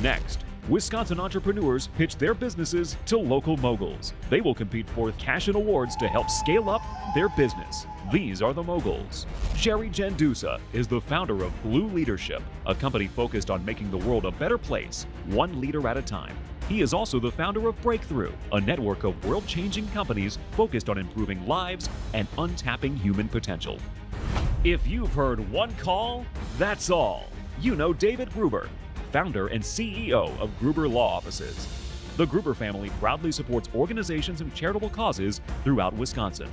Next, Wisconsin entrepreneurs pitch their businesses to local moguls. They will compete for cash and awards to help scale up their business. These are the moguls. Jerry Jandusa is the founder of Blue Leadership, a company focused on making the world a better place, one leader at a time. He is also the founder of Breakthrough, a network of world-changing companies focused on improving lives and untapping human potential. If you've heard one call, that's all. You know David Gruber, founder and CEO of Gruber Law Offices. The Gruber family proudly supports organizations and charitable causes throughout Wisconsin.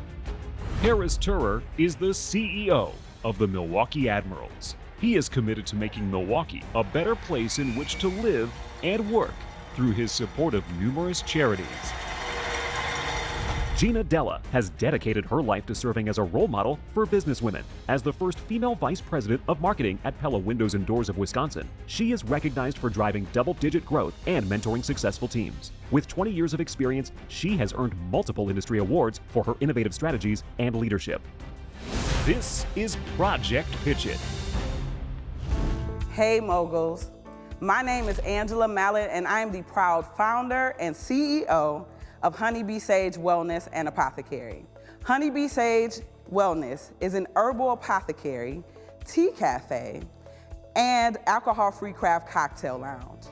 Harris Turer is the CEO of the Milwaukee Admirals. He is committed to making Milwaukee a better place in which to live and work through his support of numerous charities. Gina Della has dedicated her life to serving as a role model for businesswomen. As the first female vice president of marketing at Pella Windows and Doors of Wisconsin, she is recognized for driving double-digit growth and mentoring successful teams. With 20 years of experience, she has earned multiple industry awards for her innovative strategies and leadership. This is Project Pitch It. Hey moguls, my name is Angela Mallett and I am the proud founder and CEO of Honeybee Sage Wellness and Apothecary. Honeybee Sage Wellness is an herbal apothecary, tea cafe, and alcohol-free craft cocktail lounge,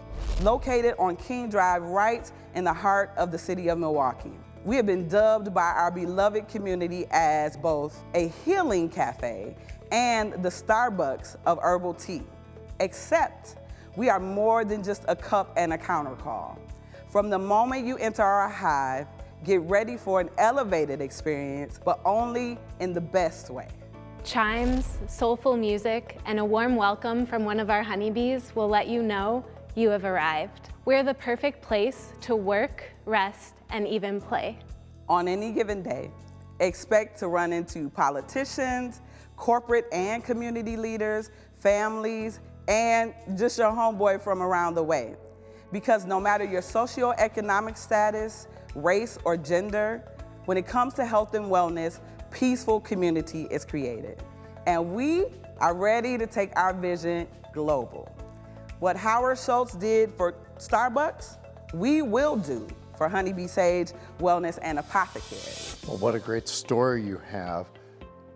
located on King Drive right in the heart of the city of Milwaukee. We have been dubbed by our beloved community as both a healing cafe and the Starbucks of herbal tea, except we are more than just a cup and a counter call. From the moment you enter our hive, get ready for an elevated experience, but only in the best way. Chimes, soulful music, and a warm welcome from one of our honeybees will let you know you have arrived. We're the perfect place to work, rest, and even play. On any given day, expect to run into politicians, corporate and community leaders, families, and just your homeboy from around the way. Because no matter your socioeconomic status, race, or gender, when it comes to health and wellness, peaceful community is created. And we are ready to take our vision global. What Howard Schultz did for Starbucks, we will do for Honeybee Sage Wellness and Apothecary. Well, what a great story you have.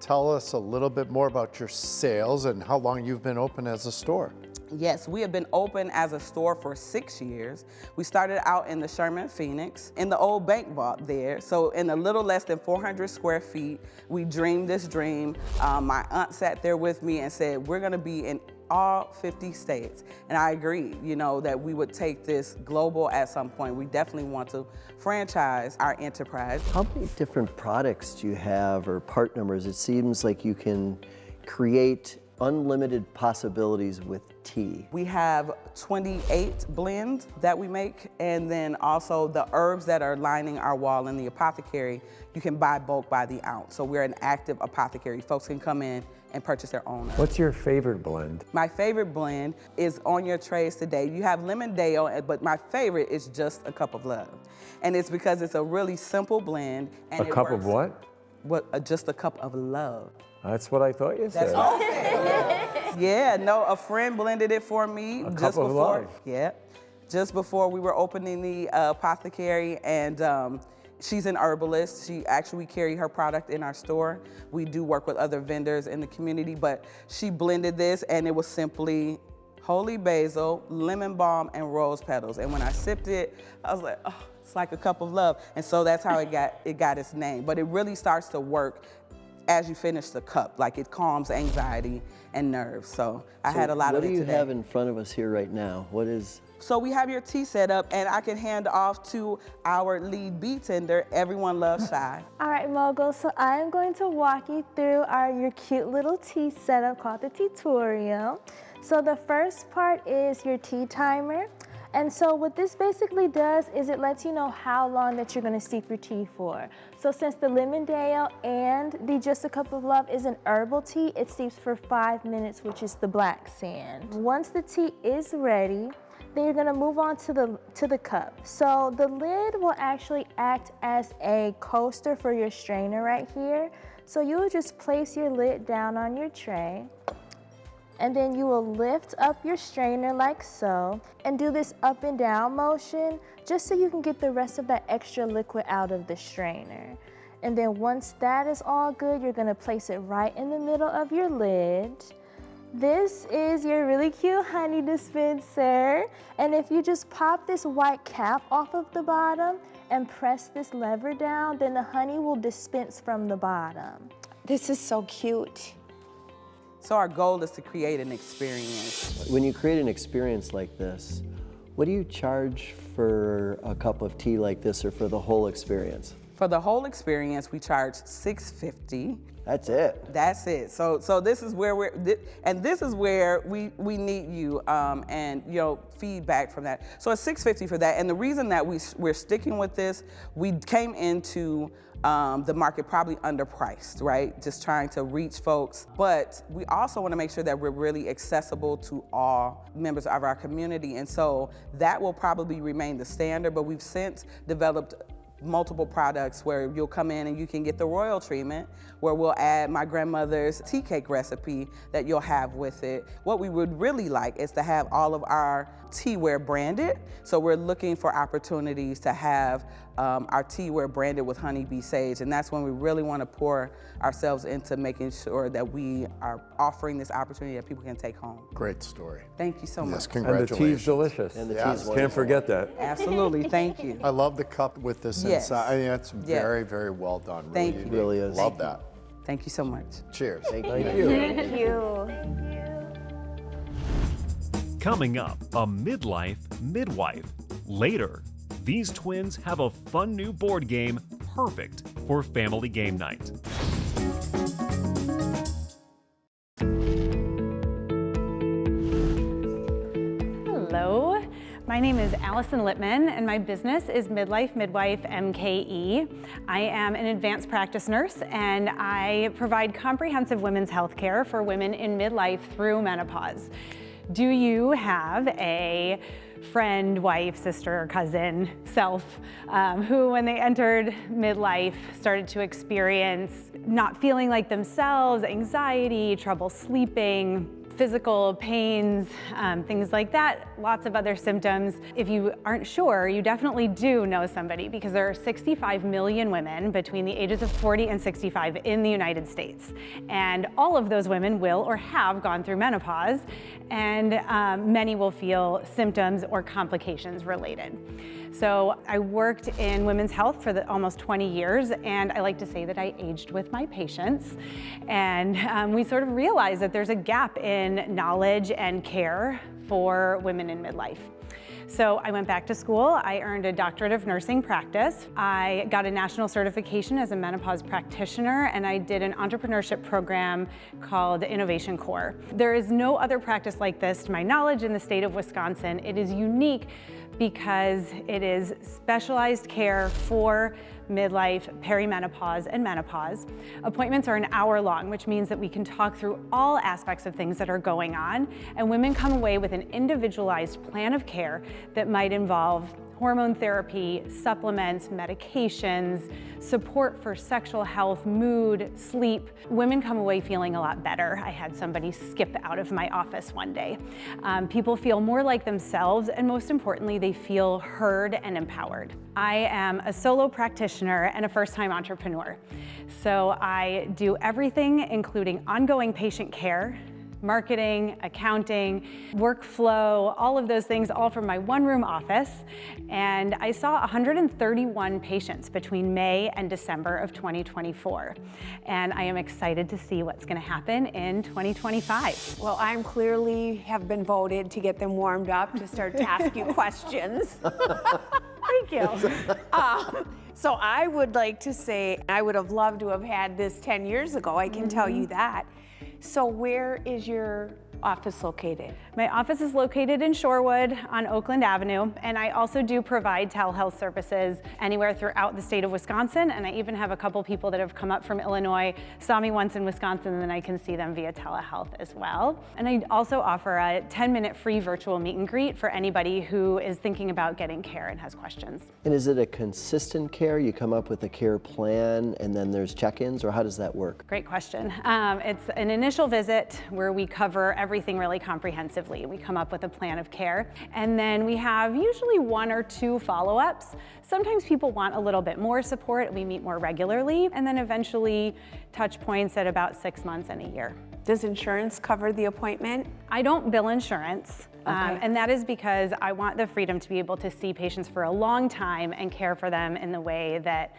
Tell us a little bit more about your sales and how long you've been open as a store. Yes, we have been open as a store for 6 years. We started out in the Sherman Phoenix, in the old bank vault there. So in a little less than 400 square feet, we dreamed this dream. My aunt sat there with me and said, we're gonna be in all 50 states. And I agreed, that we would take this global at some point. We definitely want to franchise our enterprise. How many different products do you have or part numbers? It seems like you can create unlimited possibilities with tea. We have 28 blends that we make, and then also the herbs that are lining our wall in the apothecary, you can buy bulk by the ounce. So we're an active apothecary. Folks can come in and purchase their own herbs. What's your favorite blend? My favorite blend is on your trays today. You have Lemon Dale, but my favorite is Just a Cup of Love. And it's because it's a really simple blend. And A cup of what? Just a cup of love. That's what I thought you said. That's all. Yeah, no, a friend blended it for me A just cup of before. love. Yeah, just before we were opening the apothecary, and she's an herbalist. We carry her product in our store. We do work with other vendors in the community, but she blended this, and it was simply holy basil, lemon balm, and rose petals. And when I sipped it, I was like, oh, it's like a cup of love. And so that's how it got its name. But it really starts to work as you finish the cup, like it calms anxiety and nerves. So I had a lot of it today. What do you have in front of us here right now? What is? So we have your tea set up, and I can hand off to our lead bee tender. Everyone loves Shy. All right, moguls, so I'm going to walk you through your cute little tea setup called the tutorial. So the first part is your tea timer. And so what this basically does is it lets you know how long that you're gonna steep your tea for. So since the Lemon Dale and the Just a Cup of Love is an herbal tea, it steeps for 5 minutes, which is the black sand. Once the tea is ready, then you're gonna move on to the cup. So the lid will actually act as a coaster for your strainer right here. So you will just place your lid down on your tray. And then you will lift up your strainer like so and do this up and down motion just so you can get the rest of that extra liquid out of the strainer. And then once that is all good, you're gonna place it right in the middle of your lid. This is your really cute honey dispenser. And if you just pop this white cap off of the bottom and press this lever down, then the honey will dispense from the bottom. This is so cute. So our goal is to create an experience. When you create an experience like this, what do you charge for a cup of tea like this or for the whole experience? For the whole experience, we charge $6.50. That's it. That's it. So this is where this is where we need you and feedback from that. So it's $6.50 for that. And the reason that we're sticking with this, we came into the market probably underpriced, right? Just trying to reach folks. But we also want to make sure that we're really accessible to all members of our community. And so that will probably remain the standard, but we've since developed multiple products where you'll come in and you can get the royal treatment, where we'll add my grandmother's tea cake recipe that you'll have with it. What we would really like is to have all of our teaware branded. So we're looking for opportunities to have our teaware branded with Honeybee Sage, and that's when we really want to pour ourselves into making sure that we are offering this opportunity that people can take home. Great story. Thank you so much. Yes, And the congratulations. tea's delicious. And the Yes. tea's Can't wonderful. forget that. Absolutely, thank you. I love the cup with this Yes. inside. I mean, it's Yes. very, very well done. Really Thank you. unique. Really is. Love that. Thank you so much. Cheers. Thank you. Thank you. Thank you. Coming up, a midlife midwife. Later, these twins have a fun new board game perfect for family game night. Hello, my name is Allison Littman and my business is Midlife Midwife MKE. I am an advanced practice nurse and I provide comprehensive women's health care for women in midlife through menopause. Do you have a friend, wife, sister, cousin, self, who when they entered midlife started to experience not feeling like themselves, anxiety, trouble sleeping, physical pains, things like that, lots of other symptoms. If you aren't sure, you definitely do know somebody because there are 65 million women between the ages of 40 and 65 in the United States. And all of those women will or have gone through menopause, and many will feel symptoms or complications related. So I worked in women's health for almost 20 years, and I like to say that I aged with my patients. And we sort of realized that there's a gap in knowledge and care for women in midlife. So I went back to school, I earned a doctorate of nursing practice, I got a national certification as a menopause practitioner, and I did an entrepreneurship program called Innovation Core. There is no other practice like this, to my knowledge, in the state of Wisconsin. It is unique because it is specialized care for midlife, perimenopause, and menopause. Appointments are an hour long, which means that we can talk through all aspects of things that are going on, and women come away with an individualized plan of care that might involve hormone therapy, supplements, medications, support for sexual health, mood, sleep. Women come away feeling a lot better. I had somebody skip out of my office one day. People feel more like themselves, and most importantly, they feel heard and empowered. I am a solo practitioner and a first-time entrepreneur. So I do everything, including ongoing patient care, marketing, accounting, workflow, all of those things, all from my one-room office. And I saw 131 patients between May and December of 2024. And I am excited to see what's going to happen in 2025. Well, I'm clearly have been voted to get them warmed up to start to ask you questions. Thank you. So I would like to say, I would have loved to have had this 10 years ago, I can tell you that. So where is your office located? My office is located in Shorewood on Oakland Avenue, and I also do provide telehealth services anywhere throughout the state of Wisconsin, and I even have a couple people that have come up from Illinois, saw me once in Wisconsin, and then I can see them via telehealth as well. And I also offer a 10-minute free virtual meet and greet for anybody who is thinking about getting care and has questions. And is it a consistent care? You come up with a care plan and then there's check-ins, or how does that work? Great question. It's an initial visit where we cover everything really comprehensively. We come up with a plan of care, and then we have usually 1 or 2 follow-ups. Sometimes people want a little bit more support, and we meet more regularly, and then eventually touch points at about 6 months and a year. Does insurance cover the appointment? I don't bill insurance, Okay. and that is because I want the freedom to be able to see patients for a long time and care for them in the way that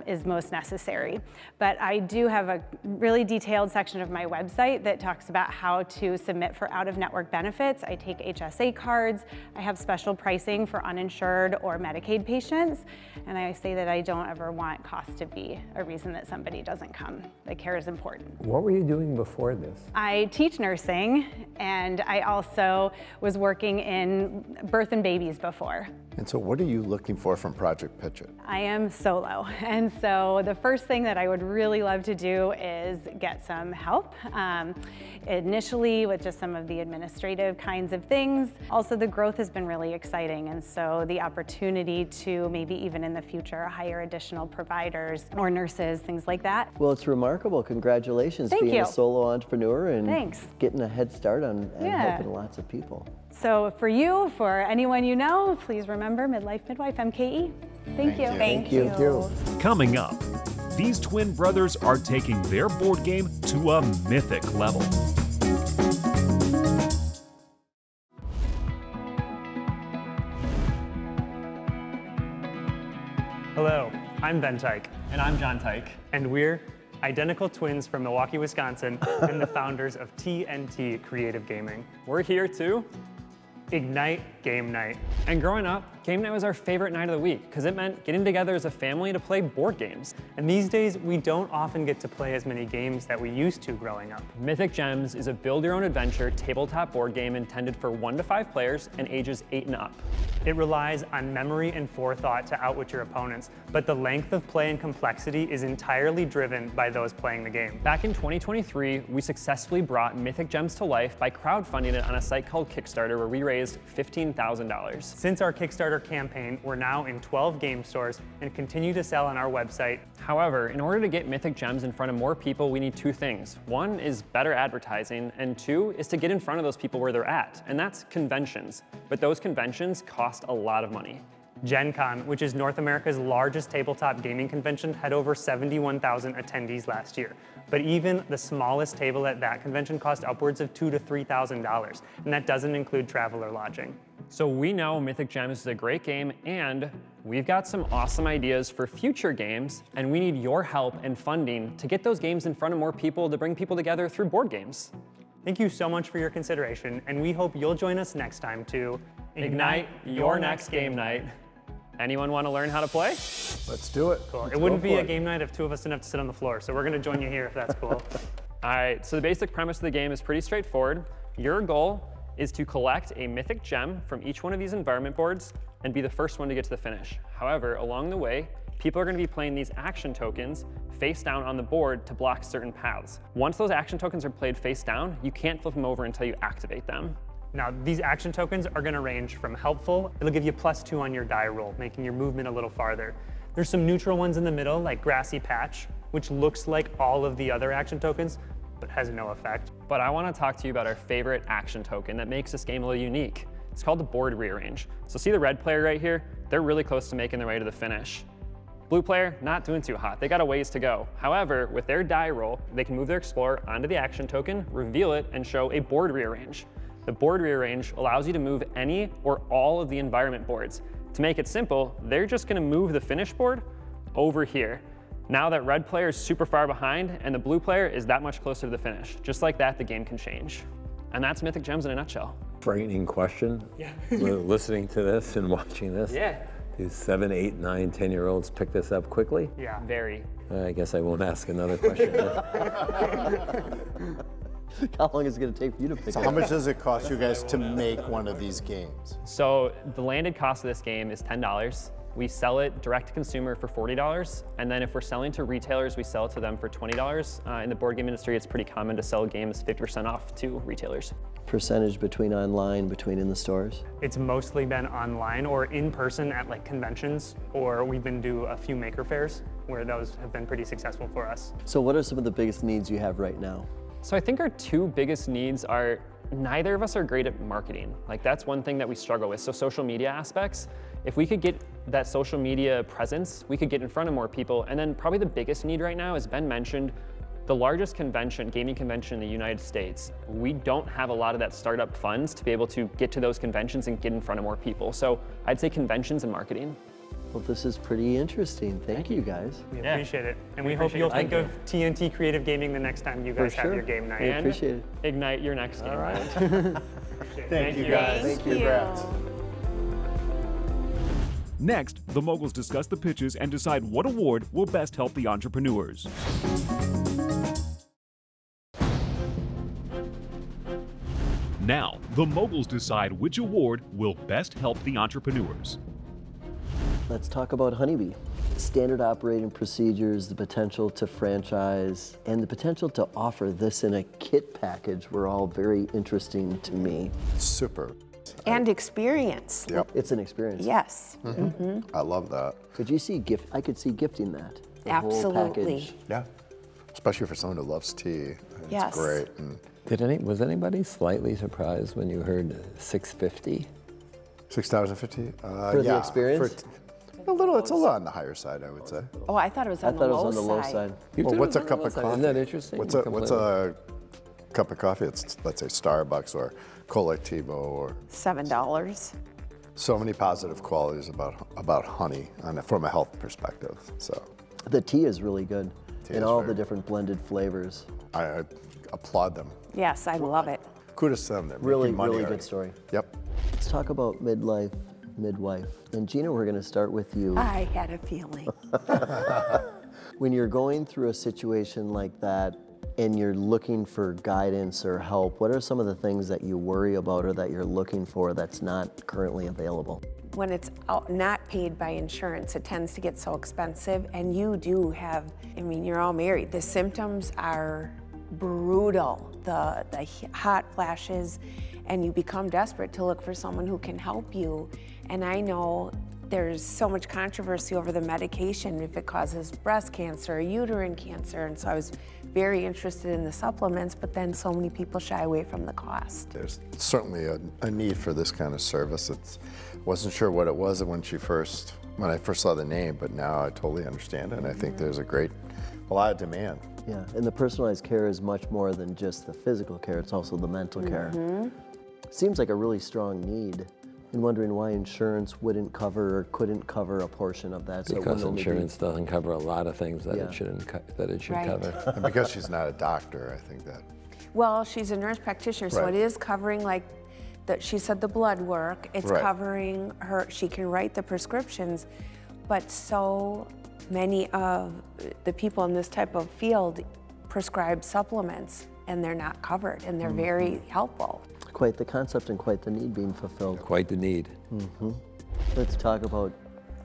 is most necessary. But I do have a really detailed section of my website that talks about how to submit for out-of-network benefits. I take HSA cards. I have special pricing for uninsured or Medicaid patients, and I say that I don't ever want cost to be a reason that somebody doesn't come. The care is important. What were you doing before this? I teach nursing, and I also was working in birth and babies before. And so what are you looking for from Project Pitch It? I am solo, and so the first thing that I would really love to do is get some help, initially with just some of the administrative kinds of things. Also, the growth has been really exciting, and so the opportunity to maybe even in the future hire additional providers or nurses, things like that. Well, it's remarkable. Congratulations Thank being you. a solo entrepreneur and Thanks. getting a head start on Yeah. helping lots of people. So for you, for anyone you know, please remember Midlife Midwife MKE. Thank you. Thank you. Coming up, these twin brothers are taking their board game to a mythic level. Hello, I'm Ben Tyke. And I'm John Tyke. And we're identical twins from Milwaukee, Wisconsin, and the founders of TNT Creative Gaming. We're here to ignite game night. And growing up, game night was our favorite night of the week because it meant getting together as a family to play board games. And these days, we don't often get to play as many games that we used to growing up. Mythic Gems is a build-your-own-adventure tabletop board game intended for 1 to 5 players and ages 8 and up. It relies on memory and forethought to outwit your opponents, but the length of play and complexity is entirely driven by those playing the game. Back in 2023, we successfully brought Mythic Gems to life by crowdfunding it on a site called Kickstarter, where we raised $15,000. Since our Kickstarter campaign, we're now in 12 game stores and continue to sell on our website. However, in order to get Mythic Gems in front of more people, we need 2 things. 1 is better advertising, and 2 is to get in front of those people where they're at, and that's conventions. But those conventions cost a lot of money. Gen Con, which is North America's largest tabletop gaming convention, had over 71,000 attendees last year. But even the smallest table at that convention cost upwards of $2,000 to $3,000, and that doesn't include travel or lodging. So we know Mythic Gems is a great game, and we've got some awesome ideas for future games, and we need your help and funding to get those games in front of more people, to bring people together through board games. Thank you so much for your consideration, and we hope you'll join us next time to ignite your next game night. Anyone want to learn how to play? Let's do it. Cool. Let's It wouldn't go be for a it. game night if 2 of us didn't have to sit on the floor, so we're going to join you here if that's cool. All right, so the basic premise of the game is pretty straightforward. Your goal is to collect a mythic gem from each one of these environment boards and be the first one to get to the finish. However, along the way, people are going to be playing these action tokens face down on the board to block certain paths. Once those action tokens are played face down, you can't flip them over until you activate them. Now, these action tokens are going to range from helpful. It'll give you +2 on your die roll, making your movement a little farther. There's some neutral ones in the middle, like Grassy Patch, which looks like all of the other action tokens, but has no effect. But I want to talk to you about our favorite action token that makes this game a little unique. It's called the Board Rearrange. So see the red player right here? They're really close to making their way to the finish. Blue player, not doing too hot. They got a ways to go. However, with their die roll, they can move their Explorer onto the action token, reveal it, and show a Board Rearrange. The Board Rearrange allows you to move any or all of the environment boards. To make it simple, they're just gonna move the finish board over here. Now that red player is super far behind and the blue player is that much closer to the finish. Just like that, the game can change. And that's Mythic Gems in a nutshell. Frightening question. Yeah. Listening to this and watching this. Yeah. Do 7, 8, 9, 10-year-olds pick this up quickly? Yeah, very. I guess I won't ask another question. How long is it going to take for you to pick So up? how much does it cost you guys to make one of these games? So the landed cost of this game is $10. We sell it direct to consumer for $40. And then if we're selling to retailers, we sell it to them for $20. In the board game industry, it's pretty common to sell games 50% off to retailers. Percentage between online, between in the stores? It's mostly been online or in person at like conventions, or we've been to a few maker fairs where those have been pretty successful for us. So what are some of the biggest needs you have right now? So I think our 2 biggest needs are neither of us are great at marketing. Like that's one thing that we struggle with. So social media aspects, if we could get that social media presence, we could get in front of more people. And then probably the biggest need right now, as Ben mentioned, the largest convention, gaming convention in the United States, we don't have a lot of that startup funds to be able to get to those conventions and get in front of more people. So I'd say conventions and marketing. Well, this is pretty interesting. Thank you guys. We appreciate it. And we hope you'll think of TNT Creative Gaming the next time you guys have your game night. We appreciate it. Ignite your next game. All right. Thank you guys. Thank you. Congrats. Next, the moguls discuss the pitches and decide what award will best help the entrepreneurs. Now, the moguls decide which award will best help the entrepreneurs. Let's talk about Honeybee. Standard operating procedures, the potential to franchise, and the potential to offer this in a kit package were all very interesting to me. Super. And experience. Yep. It's an experience. Yes. I love that. Could you see I could see gifting that. The whole Absolutely. package. Yeah. Especially for someone who loves tea. It's Yes. great. And Was anybody slightly surprised when you heard $650? $6,050? For the experience? A little, it's a little on the higher side, I would say. Oh, I thought it was I on thought the it low was on the low side. side. Well, what's a cup of coffee? Isn't that interesting? What's a cup of coffee? It's, let's say, Starbucks or Colectivo or $7. so many positive qualities about honey from a health perspective. So The tea is really good Tea in is all very the different blended flavors. I applaud them. Yes, I love it. Kudos to them. They're Really, making money really already. good story. Yep. Let's talk about midlife, midwife. And Gina, we're going to start with you. I had a feeling. When you're going through a situation like that and you're looking for guidance or help, what are some of the things that you worry about or that you're looking for that's not currently available? When it's not paid by insurance, it tends to get so expensive. And you do have, I mean, you're all married. The symptoms are brutal, the hot flashes, and you become desperate to look for someone who can help you. And I know there's so much controversy over the medication, if it causes breast cancer or uterine cancer. And so I was very interested in the supplements, but then so many people shy away from the cost. There's certainly a need for this kind of service. Wasn't sure what it was when I first saw the name, but now I totally understand it. And I think there's a lot of demand. Yeah, and the personalized care is much more than just the physical care, it's also the mental care. Seems like a really strong need. And wondering why insurance wouldn't cover or couldn't cover a portion of that. So it Because wouldn't only be- insurance doesn't cover a lot of things that Yeah. it shouldn't that it should Right. cover. And because she's not a doctor, I think that. Well, she's a nurse practitioner, so Right. it is covering, like, she said, the blood work. It's Right. covering her, she can write the prescriptions, but so many of the people in this type of field prescribe supplements, and they're not covered, and they're very helpful. Quite the concept and quite the need being fulfilled. Quite the need. Let's talk about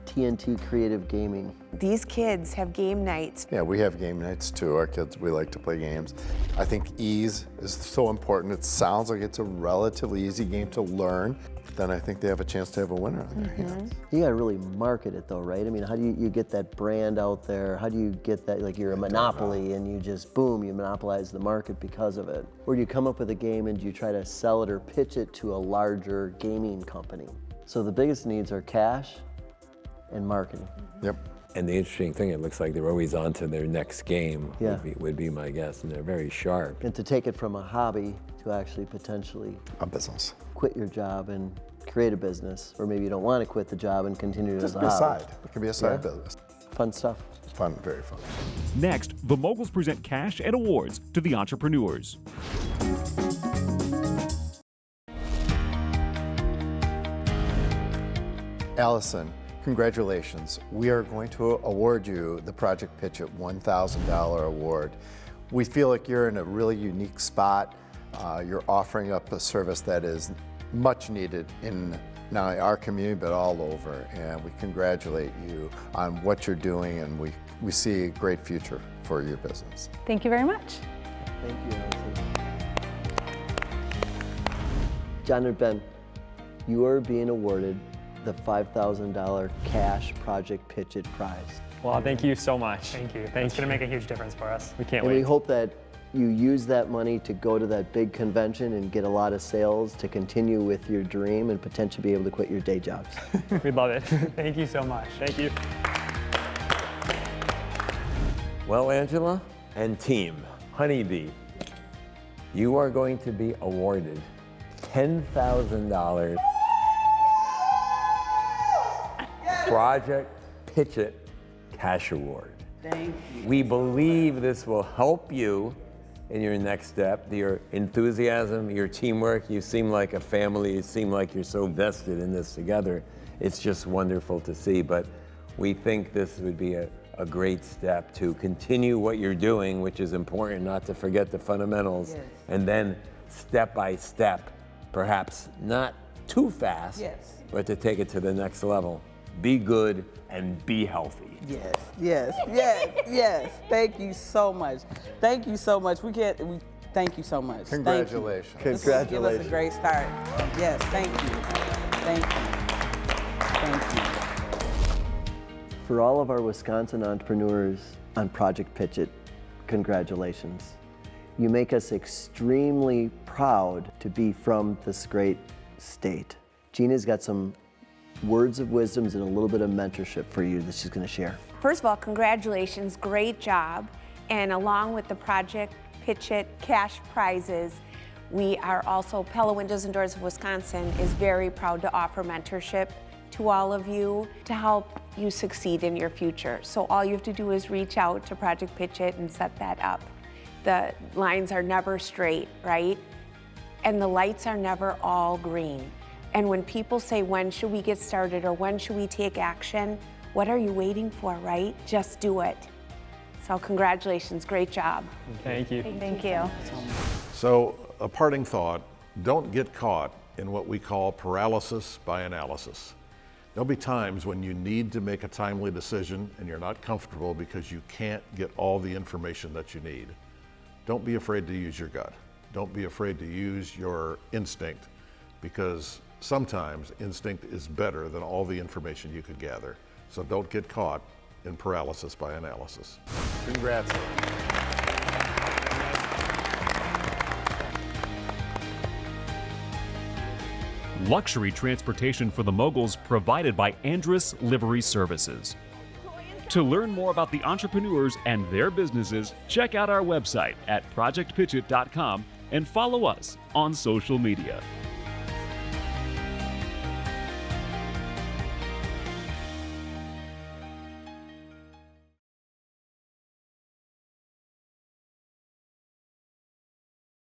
TNT Creative Gaming. These kids have game nights. Yeah, we have game nights too. Our kids, we like to play games. I think ease is so important. It sounds like it's a relatively easy game to learn. Then I think they have a chance to have a winner on their hands. You gotta really market it though, right? I mean, how do you get that brand out there? How do you get that, like you're a monopoly and you just, boom, you monopolize the market because of it? Or do you come up with a game and do you try to sell it or pitch it to a larger gaming company? So the biggest needs are cash and marketing. Yep. And the interesting thing, it looks like they're always on to their next game, Yeah. would be my guess, and they're very sharp. And to take it from a hobby to actually potentially A business. quit your job and create a business, or maybe you don't want to quit the job and continue Just as a be a hobby. side. It can be a side Yeah. business. Fun stuff. Fun, very fun. Next, the moguls present cash and awards to the entrepreneurs. Allison, congratulations. We are going to award you the Project Pitch It $1,000 award. We feel like you're in a really unique spot. You're offering up a service that is much needed in not only our community, but all over. And we congratulate you on what you're doing, and we see a great future for your business. Thank you very much. Thank you, Allison. John and Ben, you are being awarded the $5,000 cash Project Pitch It prize. Well, thank you so much. Thank you. It's going to make a huge difference for us. We can't And wait. we hope that you use that money to go to that big convention and get a lot of sales to continue with your dream and potentially be able to quit your day jobs. We love it. Thank you so much. Thank you. Well, Angela and team, Honeybee, you are going to be awarded $10,000 Project Pitch It Cash Award. Thank you. We believe this will help you in your next step. Your enthusiasm, your teamwork, you seem like a family, you seem like you're so vested in this together. It's just wonderful to see, but we think this would be a great step to continue what you're doing, which is important, not to forget the fundamentals, Yes. and then step by step, perhaps not too fast, Yes. but to take it to the next level. Be good and be healthy. Yes, yes, yes, yes. Thank you so much. Thank you so much. Thank you so much. Congratulations. Thank you. This will give us a great start. Yes, thank you. Thank you. Thank you. For all of our Wisconsin entrepreneurs on Project Pitch It, congratulations. You make us extremely proud to be from this great state. Gina's got some words of wisdom and a little bit of mentorship for you that she's going to share. First of all, congratulations, great job. And along with the Project Pitch It cash prizes, we are also, Pella Windows and Doors of Wisconsin is very proud to offer mentorship to all of you to help you succeed in your future. So all you have to do is reach out to Project Pitch It and set that up. The lines are never straight, right? And the lights are never all green. And when people say, when should we get started or when should we take action, what are you waiting for, right? Just do it. So congratulations, great job. Thank you. Thank you. So a parting thought, don't get caught in what we call paralysis by analysis. There'll be times when you need to make a timely decision and you're not comfortable because you can't get all the information that you need. Don't be afraid to use your gut. Don't be afraid to use your instinct, because sometimes instinct is better than all the information you could gather. So don't get caught in paralysis by analysis. Congrats. Luxury transportation for the moguls provided by Andrus Livery Services. To learn more about the entrepreneurs and their businesses, check out our website at projectpitchit.com and follow us on social media.